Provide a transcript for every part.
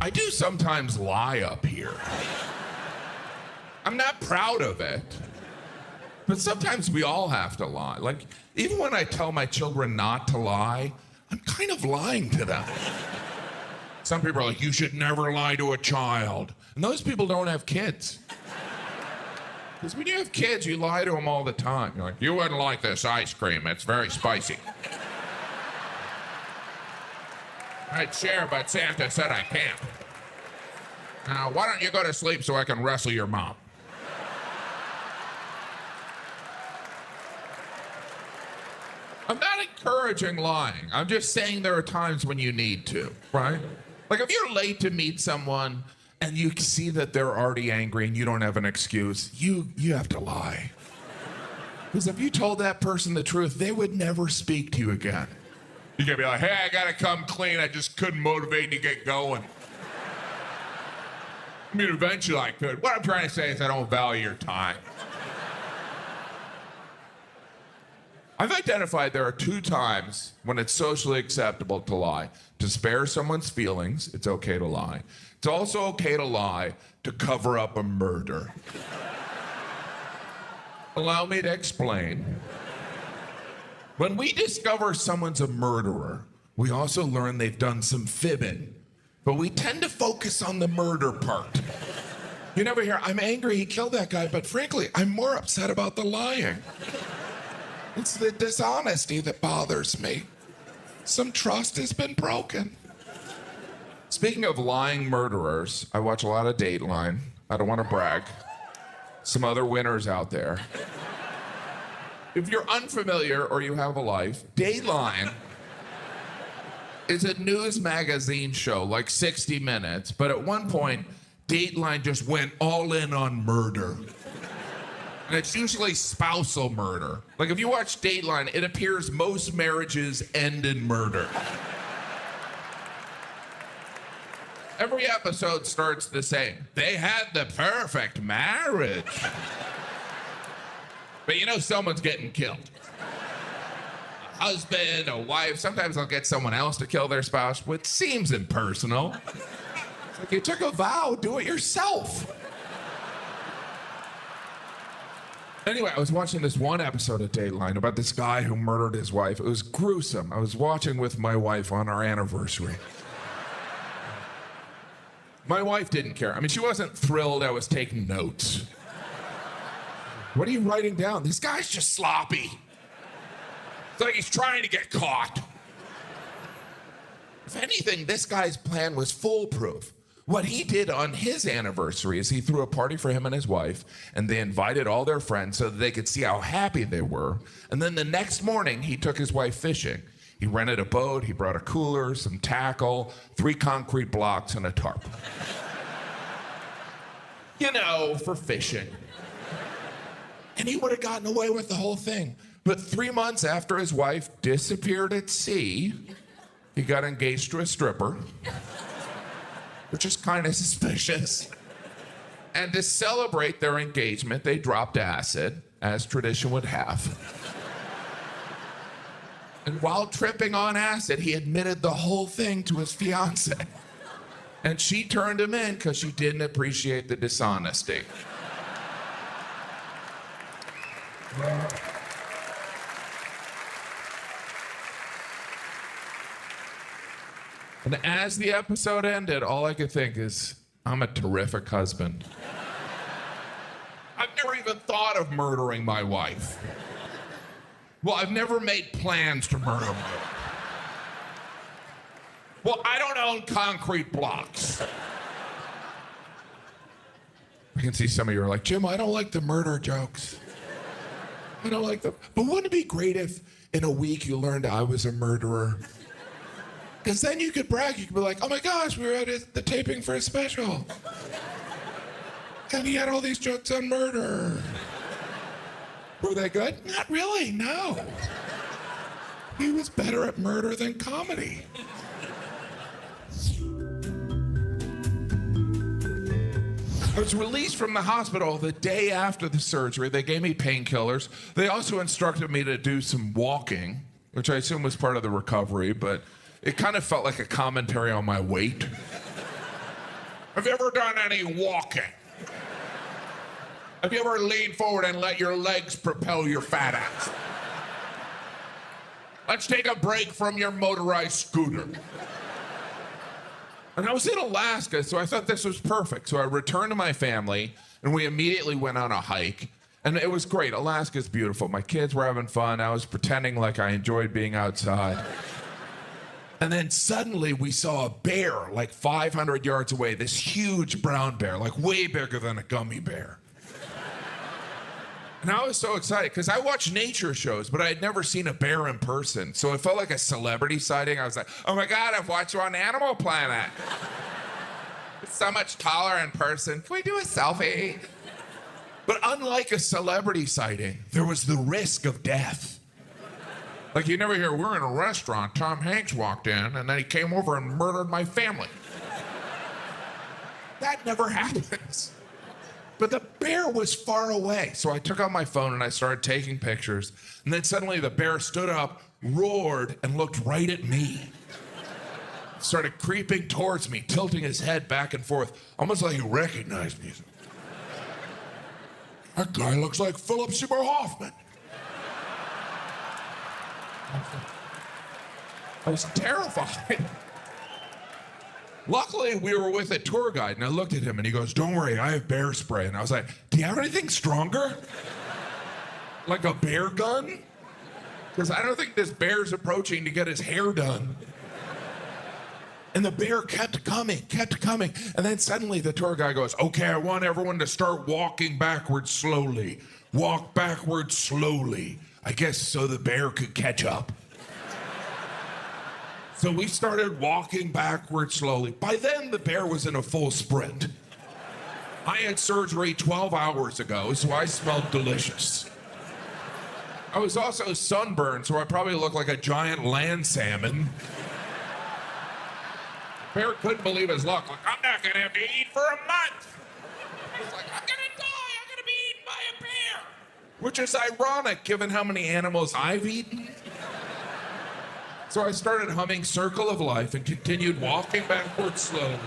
I do sometimes lie up here. I'm not proud of it. But sometimes we all have to lie. Like, even when I tell my children not to lie, I'm kind of lying to them. Some people are like, you should never lie to a child. And those people don't have kids. Because when you have kids, you lie to them all the time. You're like, you wouldn't like this ice cream. It's very spicy. I'd share, but Santa said I can't. Now, why don't you go to sleep so I can wrestle your mom? I'm not encouraging lying. I'm just saying there are times when you need to, right? Like if you're late to meet someone and you see that they're already angry and you don't have an excuse, you have to lie. Because if you told that person the truth, they would never speak to you again. You're gonna be like, hey, I gotta come clean. I just couldn't motivate you to get going. I mean, eventually I could. What I'm trying to say is I don't value your time. I've identified there are 2 times when it's socially acceptable to lie. To spare someone's feelings, it's okay to lie. It's also okay to lie to cover up a murder. Allow me to explain. When we discover someone's a murderer, we also learn they've done some fibbing. But we tend to focus on the murder part. You never hear, I'm angry he killed that guy, but frankly, I'm more upset about the lying. It's the dishonesty that bothers me. Some trust has been broken. Speaking of lying murderers, I watch a lot of Dateline. I don't want to brag. Some other winners out there. If you're unfamiliar or you have a life, Dateline is a news magazine show, like 60 Minutes, but at one point, Dateline just went all in on murder. And it's usually spousal murder. Like if you watch Dateline, it appears most marriages end in murder. Every episode starts the same. They had the perfect marriage. But you know someone's getting killed. A husband, a wife, sometimes they'll get someone else to kill their spouse, which seems impersonal. It's like you took a vow, do it yourself. Anyway, I was watching this one episode of Dateline about this guy who murdered his wife. It was gruesome. I was watching with my wife on our anniversary. My wife didn't care. I mean, she wasn't thrilled I was taking notes. What are you writing down? This guy's just sloppy. It's like he's trying to get caught. If anything, this guy's plan was foolproof. What he did on his anniversary is he threw a party for him and his wife, and they invited all their friends so that they could see how happy they were. And then the next morning, he took his wife fishing. He rented a boat, he brought a cooler, some tackle, 3 concrete blocks, and a tarp. You know, for fishing. And he would have gotten away with the whole thing. But 3 months after his wife disappeared at sea, he got engaged to a stripper. Which is kind of suspicious. And to celebrate their engagement, they dropped acid, as tradition would have. And while tripping on acid, he admitted the whole thing to his fiancée. And she turned him in because she didn't appreciate the dishonesty. And as the episode ended, all I could think is, I'm a terrific husband. I've never even thought of murdering my wife. Well, I've never made plans to murder my wife. Well, I don't own concrete blocks. I can see some of you are like, Jim, I don't like the murder jokes. I don't like them. But wouldn't it be great if in a week you learned I was a murderer? Because then you could brag. You could be like, oh my gosh, we were at the taping for a special. And he had all these jokes on murder. Were they good? Not really, no. He was better at murder than comedy. I was released from the hospital the day after the surgery. They gave me painkillers. They also instructed me to do some walking, which I assume was part of the recovery, but it kind of felt like a commentary on my weight. Have you ever done any walking? Have you ever leaned forward and let your legs propel your fat ass? Let's take a break from your motorized scooter. And I was in Alaska, so I thought this was perfect. So I returned to my family, and we immediately went on a hike. And it was great. Alaska's beautiful. My kids were having fun. I was pretending like I enjoyed being outside. And then suddenly we saw a bear like 500 yards away, this huge brown bear, like way bigger than a gummy bear. And I was so excited because I watch nature shows, but I had never seen a bear in person. So it felt like a celebrity sighting. I was like, oh my God, I've watched you on Animal Planet. It's so much taller in person. Can we do a selfie? But unlike a celebrity sighting, there was the risk of death. Like you never hear, we're in a restaurant, Tom Hanks walked in, and then he came over and murdered my family. That never happens. But the bear was far away. So I took out my phone and I started taking pictures. And then suddenly the bear stood up, roared, and looked right at me. Started creeping towards me, tilting his head back and forth, almost like he recognized me. That guy looks like Philip Seymour Hoffman. I was terrified. Luckily, we were with a tour guide, and I looked at him, and he goes, don't worry, I have bear spray. And I was like, do you have anything stronger? Like a bear gun? Because I don't think this bear's approaching to get his hair done. And the bear kept coming. And then suddenly the tour guide goes, okay, I want everyone to start walking backwards slowly. Walk backwards slowly. I guess so the bear could catch up. So we started walking backwards slowly. By then, the bear was in a full sprint. I had surgery 12 hours ago, so I smelled delicious. I was also sunburned, so I probably looked like a giant land salmon. Bear couldn't believe his luck. Like, I'm not gonna have to eat for a month. He was like, I'm gonna die. I'm gonna be eaten by a bear. Which is ironic, given how many animals I've eaten. So I started humming Circle of Life and continued walking backwards slowly.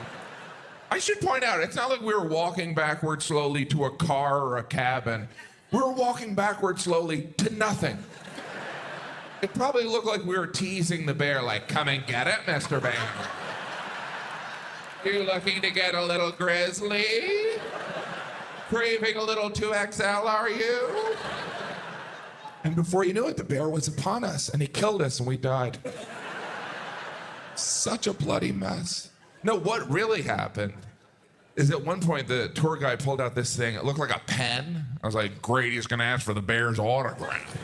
I should point out, it's not like we were walking backwards slowly to a car or a cabin. We were walking backwards slowly to nothing. It probably looked like we were teasing the bear, like, come and get it, Mr. Bear. You looking to get a little grizzly? Craving a little 2XL, are you? And before you knew it, the bear was upon us, and he killed us, and we died. Such a bloody mess. No, what really happened is at one point the tour guide pulled out this thing. It looked like a pen. I was like, great, he's gonna ask for the bear's autograph.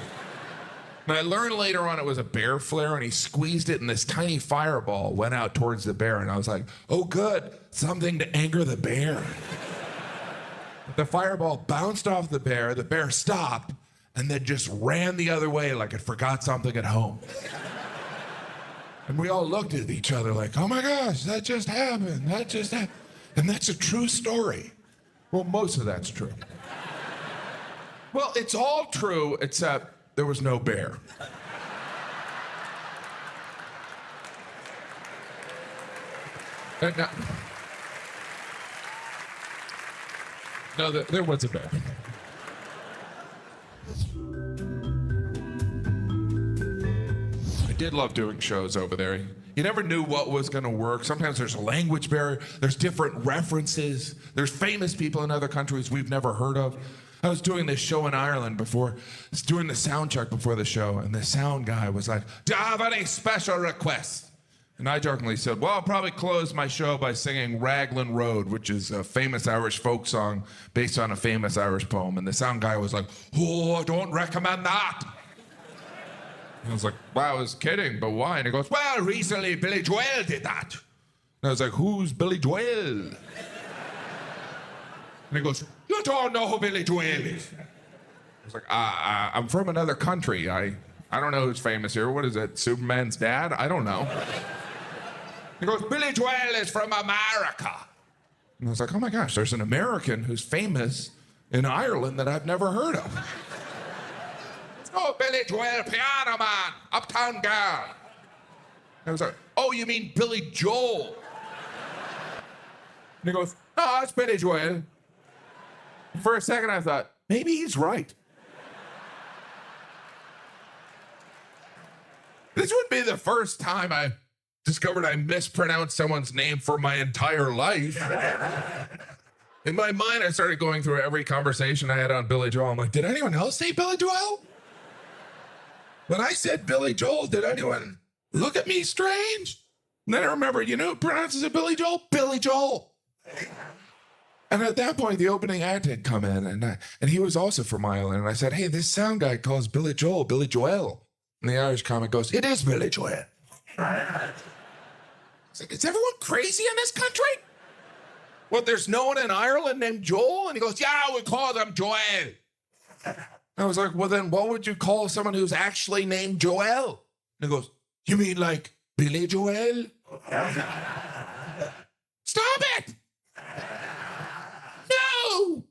And I learned later on it was a bear flare, and he squeezed it, and this tiny fireball went out towards the bear, and I was like, oh good, something to anger the bear. But the fireball bounced off the bear stopped, and then just ran the other way like it forgot something at home. And we all looked at each other like, oh my gosh, that just happened. And that's a true story. Well, most of that's true. Well, it's all true except there was no bear. No, there was a bear. I did love doing shows over there. You never knew what was going to work. Sometimes there's a language barrier. There's different references. There's famous people in other countries we've never heard of. I was doing this show in Ireland before, doing the sound check before the show, and the sound guy was like, do you have any special requests? And I jokingly said, well, I'll probably close my show by singing Raglan Road, which is a famous Irish folk song based on a famous Irish poem. And the sound guy was like, oh, I don't recommend that. And I was like, well, I was kidding, but why? And he goes, well, recently Billy Joel did that. And I was like, who's Billy Joel? And he goes, you don't know who Billy Joel is. I was like, I'm from another country. I don't know who's famous here. What is it, Superman's dad? I don't know. He goes, Billy Joel is from America. And I was like, oh my gosh, there's an American who's famous in Ireland that I've never heard of. Oh, Billy Joel, piano man, uptown girl. I was like, oh, you mean Billy Joel? And he goes, "Oh, it's Billy Joel." For a second, I thought, maybe he's right. This would be the first time I discovered I mispronounced someone's name for my entire life. In my mind, I started going through every conversation I had on Billy Joel. I'm like, did anyone else say Billy Joel? When I said Billy Joel, did anyone look at me strange? And then I remembered, you know who pronounces it Billy Joel? Billy Joel. And at that point, the opening act had come in, and he was also from Ireland. And I said, hey, this sound guy calls Billy Joel Billy Joel. And the Irish comic goes, it is Billy Joel. It's like, is everyone crazy in this country? What, there's no one in Ireland named Joel? And he goes, yeah, we call them Joel. I was like, well, then what would you call someone who's actually named Joel? And he goes, you mean like Billy Joel? Stop it! No!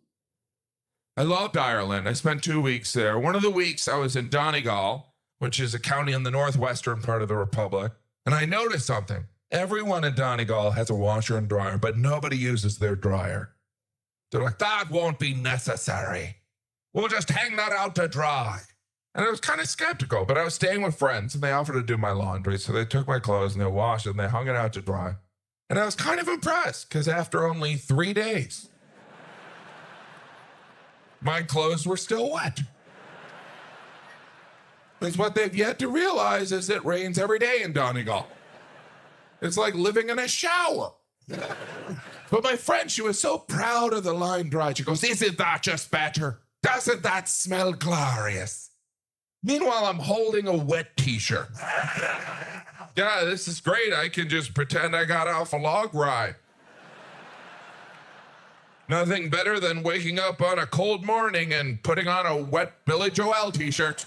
I loved Ireland. I spent 2 weeks there. One of the weeks I was in Donegal, which is a county in the northwestern part of the Republic. And I noticed something. Everyone in Donegal has a washer and dryer, but nobody uses their dryer. They're like, that won't be necessary. We'll just hang that out to dry. And I was kind of skeptical, but I was staying with friends and they offered to do my laundry. So they took my clothes and they washed it and they hung it out to dry. And I was kind of impressed because after only 3 days, my clothes were still wet. Because what they've yet to realize is it rains every day in Donegal. It's like living in a shower. But my friend, she was so proud of the line dry. She goes, isn't that just better? Doesn't that smell glorious? Meanwhile, I'm holding a wet t-shirt. Yeah, this is great. I can just pretend I got off a log ride. Nothing better than waking up on a cold morning and putting on a wet Billy Joel t-shirt.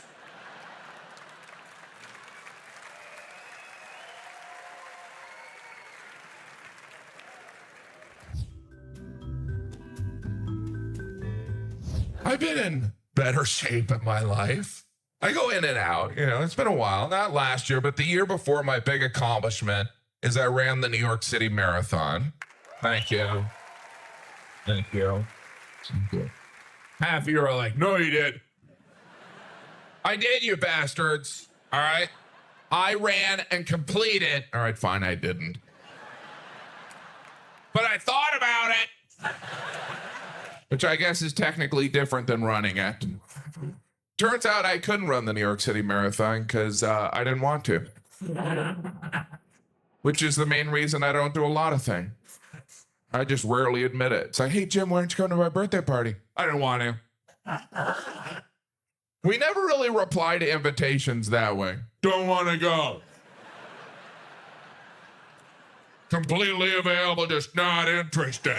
I've been in better shape in my life. I go in and out, it's been a while, not last year, but the year before. My big accomplishment is I ran the New York City Marathon. Thank you. Thank you. Thank you. Half of you are like, no, you did. I did, you bastards. All right. I ran and completed. All right, fine, I didn't. But I thought about it. Which I guess is technically different than running it. Turns out I couldn't run the New York City Marathon because I didn't want to. Which is the main reason I don't do a lot of things. I just rarely admit it. It's like, hey, Jim, why don't you come to my birthday party? I didn't want to. We never really reply to invitations that way. Don't want to go. Completely available, just not interested.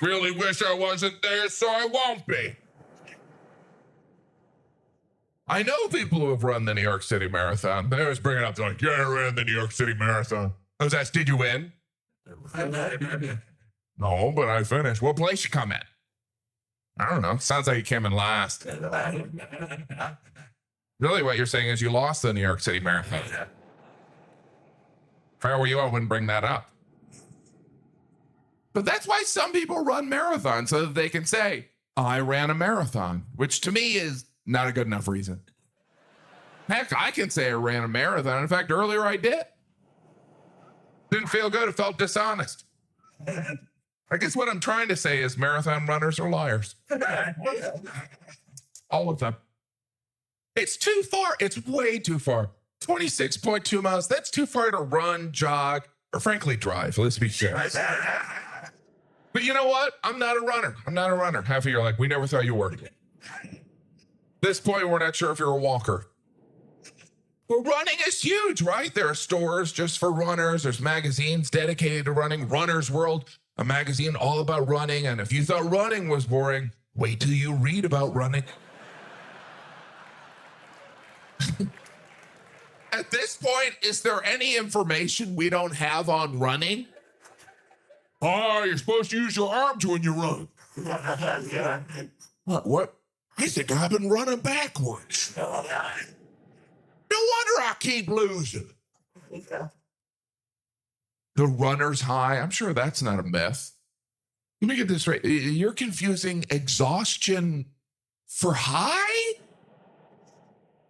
Really wish I wasn't there, so I won't be. I know people who have run the New York City Marathon. They always bring it up. They're like, yeah, I ran the New York City Marathon. I was asked, did you win? No, but I finished. What place you come in? I don't know. Sounds like you came in last. Really, what you're saying is you lost the New York City Marathon. If I were you, I wouldn't bring that up. But that's why some people run marathons, so that they can say, I ran a marathon, which to me is not a good enough reason. Heck, I can say I ran a marathon. In fact, earlier I did. Didn't feel good. It felt dishonest. I guess what I'm trying to say is marathon runners are liars. All of them. It's too far. It's way too far. 26.2 miles. That's too far to run, jog, or frankly, drive. Let's be serious. But you know what? I'm not a runner. Half of you are like, we never thought you were. At this point, we're not sure if you're a walker. But running is huge, right? There are stores just for runners. There's magazines dedicated to running. Runner's World, a magazine all about running. And if you thought running was boring, wait till you read about running. At this point, is there any information we don't have on running? Oh, you're supposed to use your arms when you run. What? I think I've been running backwards. No wonder I keep losing. The runner's high. I'm sure that's not a myth. Let me get this right. You're confusing exhaustion for high?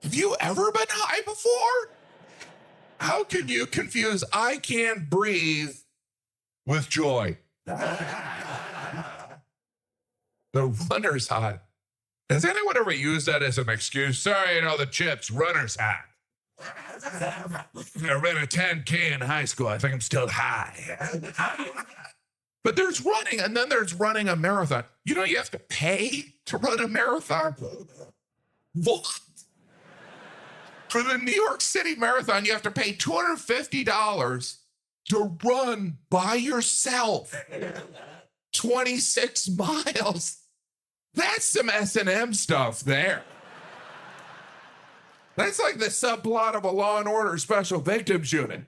Have you ever been high before? How can you confuse I can't breathe with joy? The runner's high. Has anyone ever used that as an excuse? Sorry, the chips, runner's high. I ran a 10K in high school. I think I'm still high. But there's running, and then there's running a marathon. You have to pay to run a marathon? What? For the New York City Marathon, you have to pay $250 to run by yourself 26 miles. That's some S&M stuff there. That's like the subplot of a Law and Order Special Victims Unit.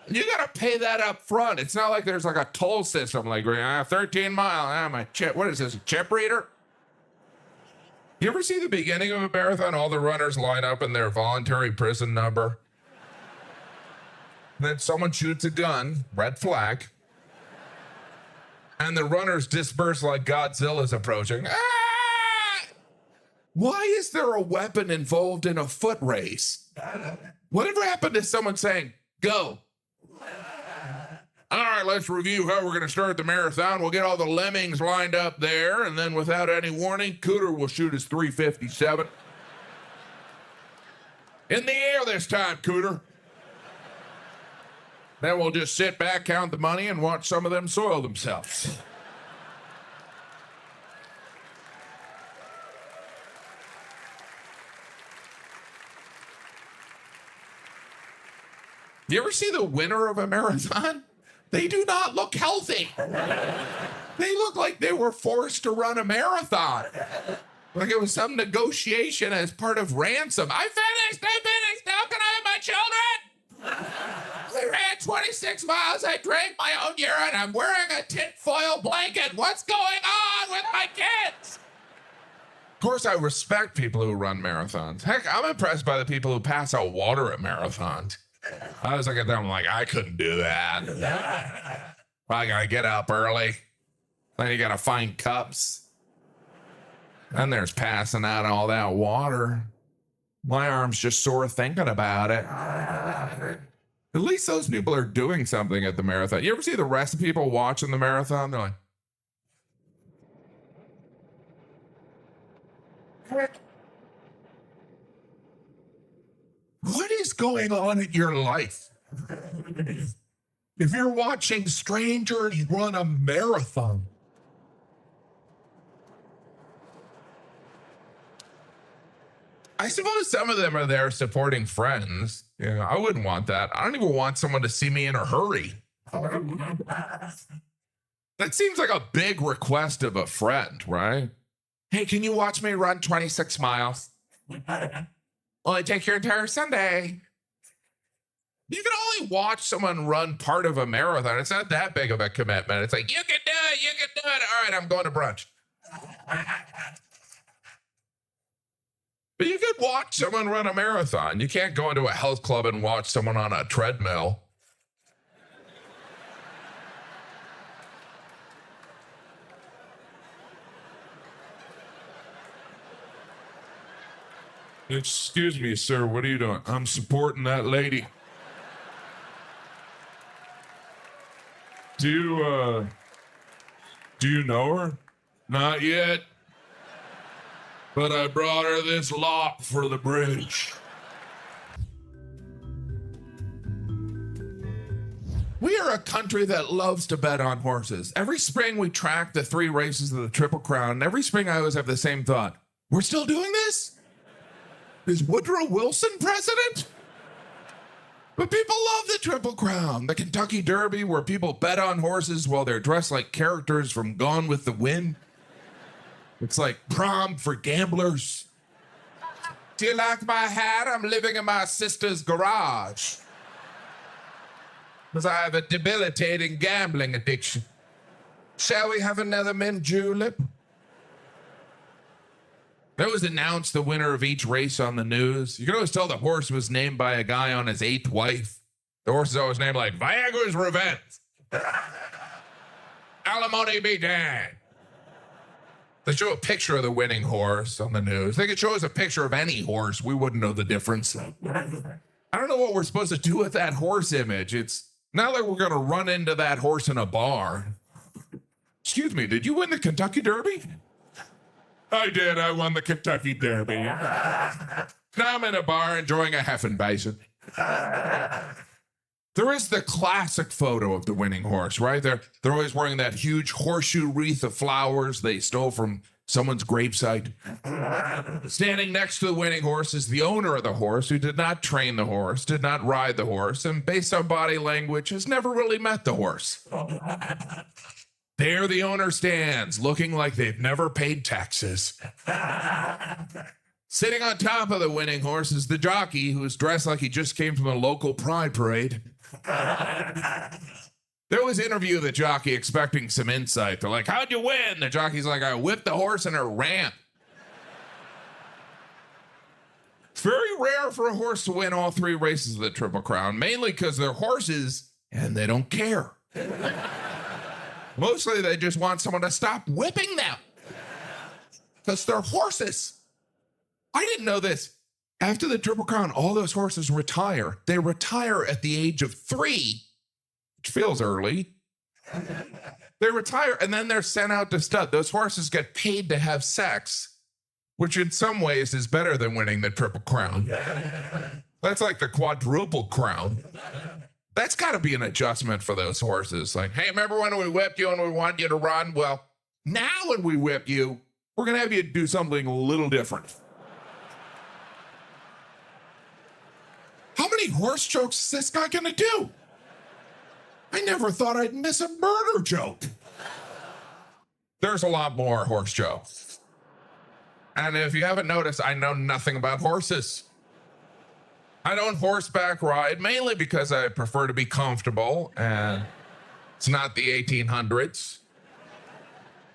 You got to pay that up front. It's not like there's like a toll system like 13 mile. My chip. What is this, a chip reader? You ever see the beginning of a marathon? All the runners line up in their voluntary prison number. Then someone shoots a gun, red flag, and the runners disperse like Godzilla's approaching. Ah! Why is there a weapon involved in a foot race? Whatever happened to someone saying, go? All right, let's review how we're going to start the marathon. We'll get all the lemmings lined up there, and then without any warning, Cooter will shoot his .357. In the air this time, Cooter. Then we'll just sit back, count the money, and watch some of them soil themselves. You ever see the winner of a marathon? They do not look healthy. They look like they were forced to run a marathon. Like it was some negotiation as part of ransom. I finished. Now can I have my children? I ran 26 miles. I drank my own urine. I'm wearing a tinfoil blanket. What's going on with my kids? Of course, I respect people who run marathons. Heck, I'm impressed by the people who pass out water at marathons. I was looking at them like, I couldn't do that. I gotta get up early. Then you gotta find cups. Then there's passing out all that water. My arm's just sore thinking about it. At least those people are doing something at the marathon. You ever see the rest of people watching the marathon? They're like, what is going on in your life? If you're watching strangers run a marathon, I suppose some of them are there supporting friends. I wouldn't want that. I don't even want someone to see me in a hurry. That seems like a big request of a friend, right? Hey, can you watch me run 26 miles? Only take your entire Sunday. You can only watch someone run part of a marathon. It's not that big of a commitment. It's like, you can do it. All right, I'm going to brunch. But you could watch someone run a marathon. You can't go into a health club and watch someone on a treadmill. Excuse me, sir, what are you doing? I'm supporting that lady. Do you know her? Not yet. But I brought her this lot for the bridge. We are a country that loves to bet on horses. Every spring we track the 3 races of the Triple Crown, and every spring I always have the same thought. We're still doing this? Is Woodrow Wilson president? But people love the Triple Crown, the Kentucky Derby, where people bet on horses while they're dressed like characters from Gone with the Wind. It's like prom for gamblers. Do you like my hat? I'm living in my sister's garage. Because I have a debilitating gambling addiction. Shall we have another mint julep? That was announced the winner of each race on the news. You can always tell the horse was named by a guy on his 8th wife. The horse is always named like Viagra's Revenge. Alimony be damned. They show a picture of the winning horse on the news. They could show us a picture of any horse. We wouldn't know the difference. I don't know what we're supposed to do with that horse image. It's not like we're going to run into that horse in a bar. Excuse me, did you win the Kentucky Derby? I did. I won the Kentucky Derby. Now I'm in a bar enjoying a Hefeweizen. There is the classic photo of the winning horse, right? They're always wearing that huge horseshoe wreath of flowers they stole from someone's gravesite. Standing next to the winning horse is the owner of the horse, who did not train the horse, did not ride the horse, and based on body language, has never really met the horse. There the owner stands, looking like they've never paid taxes. Sitting on top of the winning horse is the jockey, who's dressed like he just came from a local pride parade. They always interview the jockey expecting some insight. They're like, how'd you win? The jockey's like, I whipped the horse and it ran. It's very rare for a horse to win all 3 races of the Triple Crown, mainly because they're horses and they don't care. Mostly they just want someone to stop whipping them because they're horses. I didn't know this. After the Triple Crown, all those horses retire. They retire at the age of 3, which feels early. They retire, and then they're sent out to stud. Those horses get paid to have sex, which in some ways is better than winning the Triple Crown. That's like the quadruple crown. That's got to be an adjustment for those horses. Like, hey, remember when we whipped you and we wanted you to run? Well, now when we whip you, we're going to have you do something a little different. How many horse jokes is this guy gonna do? I never thought I'd miss a murder joke. There's a lot more horse jokes. And if you haven't noticed, I know nothing about horses. I don't horseback ride, mainly because I prefer to be comfortable, and it's not the 1800s.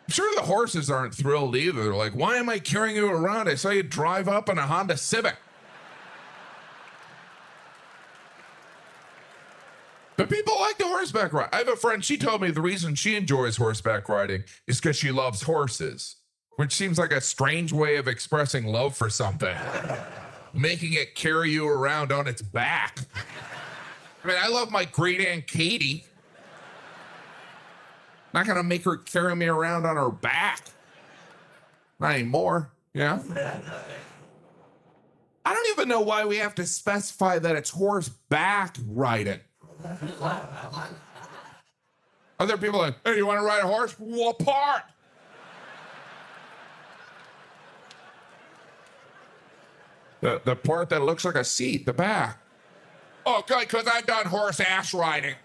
I'm sure the horses aren't thrilled either. They're like, why am I carrying you around? I saw you drive up in a Honda Civic. But people like the horseback ride. I have a friend, she told me the reason she enjoys horseback riding is because she loves horses, which seems like a strange way of expressing love for something. Making it carry you around on its back. I mean, I love my great Aunt Katie. Not gonna make her carry me around on her back. Not anymore, yeah? I don't even know why we have to specify that it's horseback riding. Other people are like, hey, you want to ride a horse? What part? The part that looks like a seat, the back. Oh, good, because I've done horse ass riding.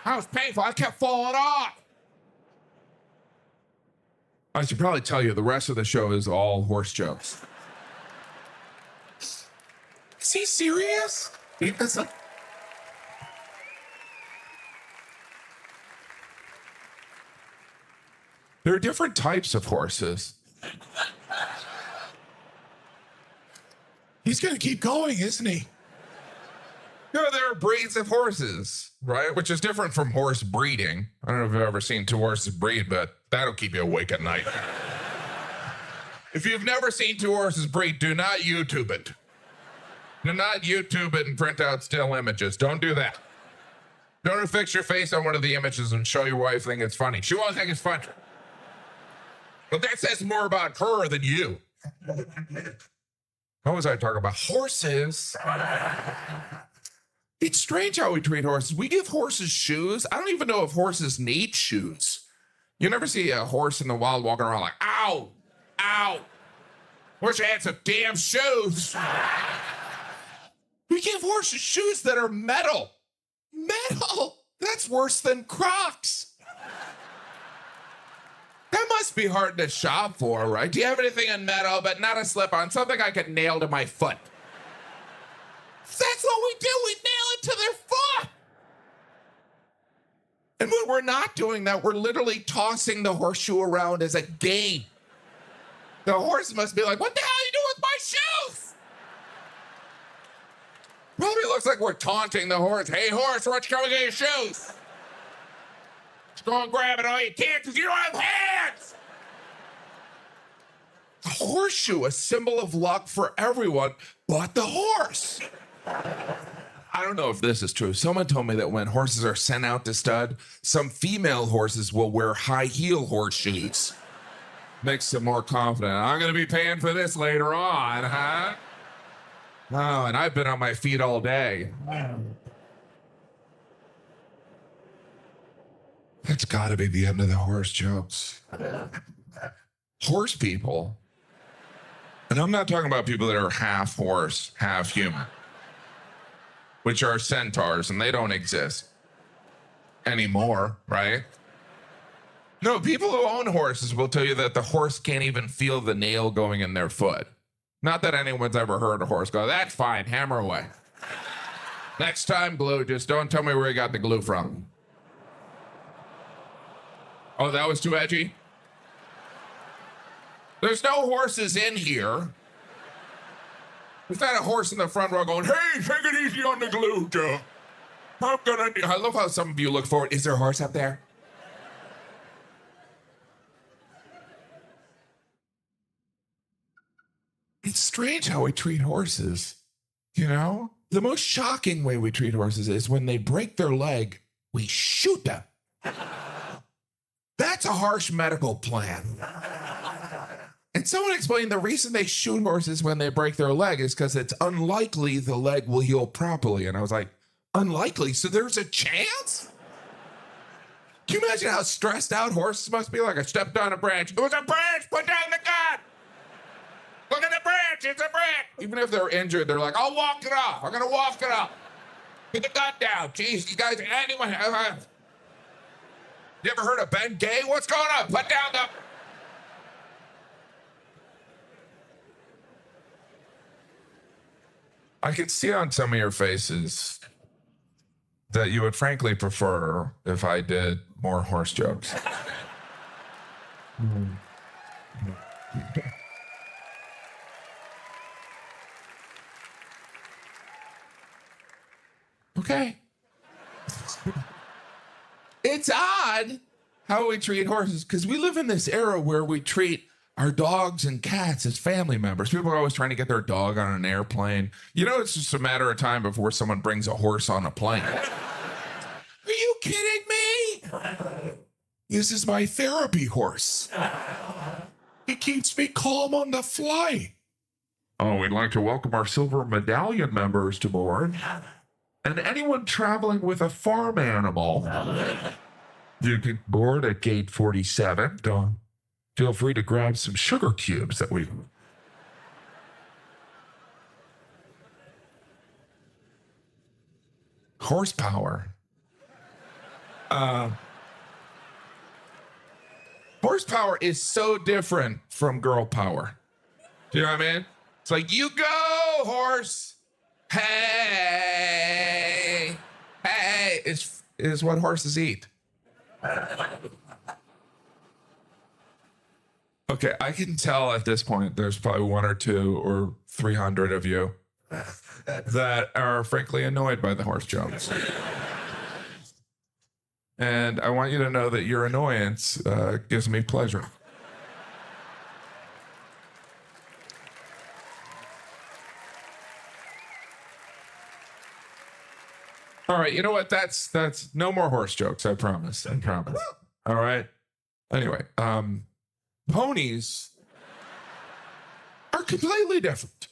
That was painful. I kept falling off. I should probably tell you the rest of the show is all horse jokes. Is he serious? There are different types of horses. He's going to keep going, isn't he? You know, there are breeds of horses, right? Which is different from horse breeding. I don't know if you've ever seen 2 horses breed, but that'll keep you awake at night. If you've never seen 2 horses breed, do not YouTube it. Do not YouTube it and print out still images. Don't do that. Don't fix your face on one of the images and show your wife think it's funny. She won't think it's funny. But that says more about her than you. What was I talking about? Horses. It's strange how we treat horses. We give horses shoes. I don't even know if horses need shoes. You never see a horse in the wild walking around like, ow, ow. Wish I had some damn shoes. We give horses shoes that are metal. Metal? That's worse than Crocs. That must be hard to shop for, right? Do you have anything in metal, but not a slip-on, something I could nail to my foot? That's what we do. We nail it to their foot. And when we're not doing that, we're literally tossing the horseshoe around as a game. The horse must be like, what the hell are you doing with my shoes? probably looks like we're taunting the horse. Hey, horse, why don't you come and get your shoes? Just go and grab it all you can because you don't have hands. A horseshoe, a symbol of luck for everyone but the horse. I don't know if this is true. Someone told me that when horses are sent out to stud, some female horses will wear high heel horseshoes. Makes them more confident. I'm going to be paying for this later on, huh? Oh, and I've been on my feet all day. That's got to be the end of the horse jokes. Horse people. And I'm not talking about people that are half horse, half human, which are centaurs, and they don't exist anymore, right? No, people who own horses will tell you that the horse can't even feel the nail going in their foot. Not that anyone's ever heard a horse go, that's fine, hammer away. Next time, glue, just don't tell me where you got the glue from. Oh, that was too edgy? There's no horses in here. There's not a horse in the front row going, hey, take it easy on the glue, Joe. I love how some of you look forward. Is there a horse up there? It's strange how we treat horses, you know? The most shocking way we treat horses is when they break their leg, we shoot them. That's a harsh medical plan. And someone explained the reason they shoot horses when they break their leg is because it's unlikely the leg will heal properly. And I was like, unlikely? So there's a chance? Can you imagine how stressed out horses must be? Like, I stepped on a branch. It was a branch! Put down the gun! Look at the branch! It's a branch! Even if they're injured, they're like, I'll walk it off. I'm gonna walk it off. Get the gun down. Jeez, you guys, anyone... You ever heard of Ben Gay? What's going on? Put down the... I can see on some of your faces that you would frankly prefer if I did more horse jokes. Okay. It's odd how we treat horses because we live in this era where we treat our dogs and cats as family members. People are always trying to get their dog on an airplane. You know, it's just a matter of time before someone brings a horse on a plane. Are you kidding me? This is my therapy horse. He keeps me calm on the flight. Oh, we'd like to welcome our silver medallion members to board. And anyone traveling with a farm animal, you can board at gate 47. Feel free to grab some sugar cubes that we... Horsepower. Horsepower is so different from girl power. Do you know what I mean? It's like, you go, horse. Hey, hey, is what horses eat. Okay, I can tell at this point there's probably 1 or 2 or 300 of you that are frankly annoyed by the horse jokes. And I want you to know that your annoyance gives me pleasure. All right, you know what? That's no more horse jokes, I promise. I promise. All right. Anyway, ponies are completely different.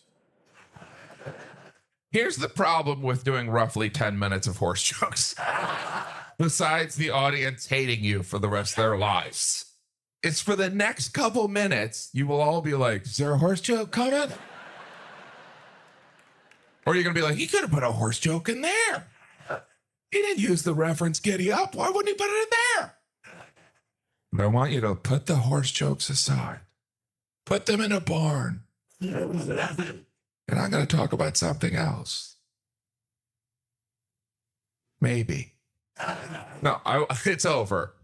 Here's the problem with doing roughly 10 minutes of horse jokes. Besides the audience hating you for the rest of their lives. It's for the next couple minutes, you will all be like, is there a horse joke coming? Or you're going to be like, he could have put a horse joke in there. He didn't use the reference giddy up. Why wouldn't he put it in there? But I want you to put the horse jokes aside. Put them in a barn. And I'm going to talk about something else. Maybe. No, it's over.